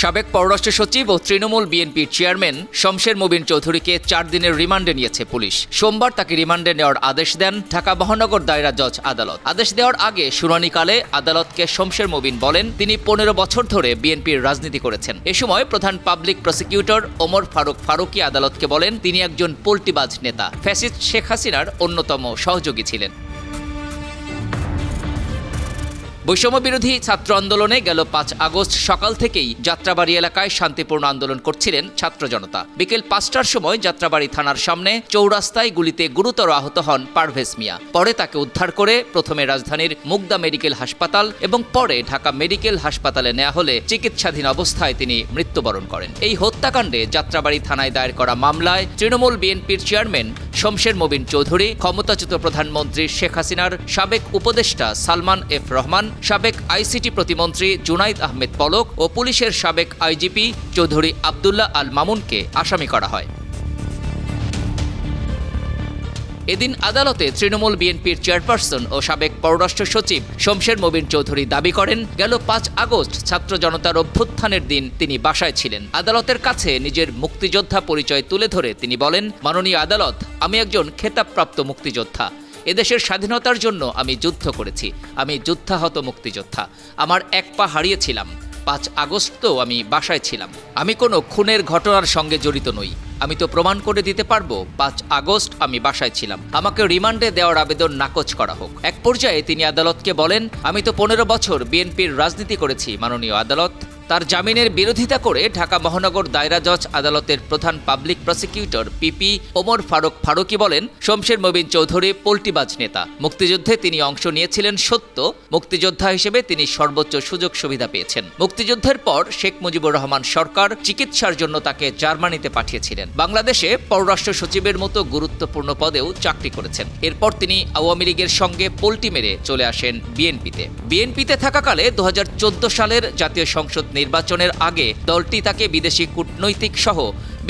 সাবেক পররাষ্ট্র সচিব ও তৃণমূল বিএনপির চেয়ারম্যান শমশের মুবিন চৌধুরীকে ৪ দিনের রিমান্ডে নিয়েছে পুলিশ। সোমবার তাকে রিমান্ডে নেওয়ার আদেশ দেন ঢাকা মহানগর দায়রা জজ আদালত। আদেশ দেওয়ার আগে শুনানিকালে আদালতকে শমশের মুবিন বলেন, তিনি ১৫ বছর ধরে বিএনপির রাজনীতি করেছেন। এ সময় প্রধান পাবলিক প্রসিকিউটর ওমর ফারুক ফারুকী আদালতকে বলেন, তিনি একজন পল্টিবাজ নেতা, ফ্যাসিস্ট শেখ হাসিনার অন্যতম সহযোগী ছিলেন। বৈষম্য বিরোধী ছাত্র আন্দোলনে গেল ৫ আগস্ট সকাল থেকেই যাত্রাবাড়ি এলাকায় শান্তিপূর্ণ আন্দোলন করছিলেন ছাত্র জনতা। বিকেল ৫টার সময় যাত্রাবাড়ি থানার সামনে চৌরাস্তায় গুলিতে গুরুতর আহত হন পারভেজ মিয়া। পরে তাকে উদ্ধার করে প্রথমে রাজধানীর মুগদা মেডিকেল হাসপাতাল এবং পরে ঢাকা মেডিকেল হাসপাতালে নেওয়া হলে চিকিৎসাধীন অবস্থায় তিনি মৃত্যুবরণ করেন। এই হত্যাকাণ্ডে যাত্রাবাড়ি থানায় দায়ের করা মামলায় তৃণমূল বিএনপির চেয়ারম্যান শমশের মুবিন চৌধুরী, ক্ষমতাচ্যুত প্রধানমন্ত্রী শেখ হাসিনার সাবেক উপদেষ্টা সালমান এফ রহমান, সাবেক আইসিটি প্রতিমন্ত্রী জুনাইদ আহমেদ পলক ও পুলিশের সাবেক আইজিপি চৌধুরী আব্দুল্লাহ আল মামুনকে আসামি করা হয়। এদিন আদালতে তৃণমূল বিএনপির চেয়ারপারসন ও সাবেক পররাষ্ট্র সচিব শমশের মুবিন চৌধুরী দাবি করেন, গেল ৫ আগস্ট ছাত্র জনতার অভ্যুত্থানের দিন তিনি বাসায় ছিলেন। আদালতের কাছে নিজের মুক্তিযোদ্ধা পরিচয় তুলে ধরে তিনি বলেন, মাননীয় আদালত, আমি একজন খেতাবপ্রাপ্ত মুক্তিযোদ্ধা। এদেশের স্বাধীনতার জন্য আমি যুদ্ধ করেছি। আমি যুদ্ধাহত মুক্তিযোদ্ধা। আমার এক পা হারিয়েছিলাম। ৫ আগস্টও আমি বাসায় ছিলাম। আমি কোনো খুনের ঘটনার সঙ্গে জড়িত নই। আমি তো প্রমাণ করে দিতে পারবো ৫ আগস্ট আমি বাসায় ছিলাম। আমাকে রিমান্ডে দেওয়ার আবেদন নাকচ করা হোক। এক পর্যায়ে তিনি আদালতকে বলেন, আমি তো ১৫ বছর বিএনপির রাজনীতি করেছি মাননীয় আদালত। তার জামিনের বিরোধিতা করে ঢাকা মহানগর দায়রা জজ আদালতের প্রধান public prosecutor PP Omar Faruk Faruqi বলেন, শমশের মুবিন চৌধুরী পল্টিবাজ নেতা। মুক্তিযুদ্ধে তিনি অংশ নিয়েছিলেন সত্য, মুক্তিযোদ্ধা হিসেবে তিনি সর্বোচ্চ সুযোগ সুবিধা পেয়েছেন। মুক্তিযুদ্ধের পর শেখ মুজিবুর রহমান সরকার চিকিৎসার জন্য তাকে জার্মানিতে পাঠিয়েছিলেন। বাংলাদেশে পররাষ্ট্র সচিবের মতো গুরুত্বপূর্ণ পদেও চাকরি করেছেন। এরপর তিনি আওয়ামী লীগের সঙ্গে পল্টি মেরে চলে আসেন বিএনপিতে থাকাকালে ২০১৪ সালের জাতীয় সংসদ নির্বাচনের আগে দলটি তাকে বিদেশি কূটনৈতিক সহ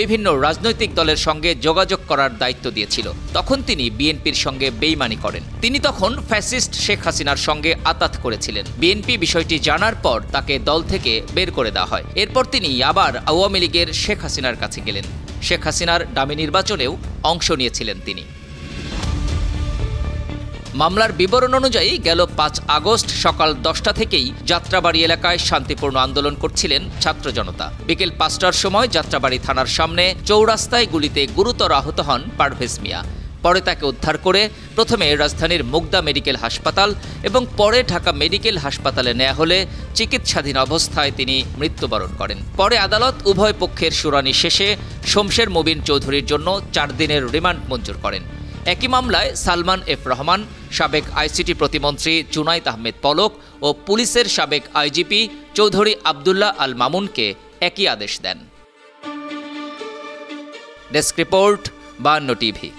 বিভিন্ন রাজনৈতিক দলের সঙ্গে যোগাযোগ করার দায়িত্ব দিয়েছিল। তখন তিনি বিএনপির সঙ্গে বেইমানি করেন। তিনি তখন ফ্যাসিস্ট শেখ হাসিনার সঙ্গে আতাত করেছিলেন। বিএনপি বিষয়টি জানার পর তাকে দল থেকে বের করে দেওয়া হয়। এরপর তিনি আবার আওয়ামী লীগের শেখ হাসিনার কাছে গেলেন। শেখ হাসিনার ডামি নির্বাচনেও অংশ নিয়েছিলেন তিনি। মামলার বিবরণ অনুযায়ী গেল ৫ আগস্ট সকাল ১০টা থেকেই যাত্রাবাড়ি এলাকায় শান্তিপূর্ণ আন্দোলন করছিলেন ছাত্র জনতা। বিকেল ৫টার সময় যাত্রাবাড়ি থানার সামনে চৌরাস্তায় গুলিতে গুরুতর আহত হন পারভেজ মিয়া। পরে তাকে উদ্ধার করে প্রথমে রাজধানীর মুগদা মেডিকেল হাসপাতাল এবং পরে ঢাকা মেডিকেল হাসপাতালে নেওয়া হলে চিকিৎসাধীন অবস্থায় তিনি মৃত্যুবরণ করেন। পরে আদালত উভয় পক্ষের শুনানি শেষে শমশের মুবিন চৌধুরীর জন্য ৪ দিনের রিমান্ড মঞ্জুর করেন। একই মামলায় সালমান এফ রহমান, সাবেক আইসিটি প্রতিমন্ত্রী জুনাইদ আহমেদ পলক ও পুলিশের সাবেক আইজিপি চৌধুরী আব্দুল্লাহ আল মামুনকে একই আদেশ দেন। Desk report ৫২ TV.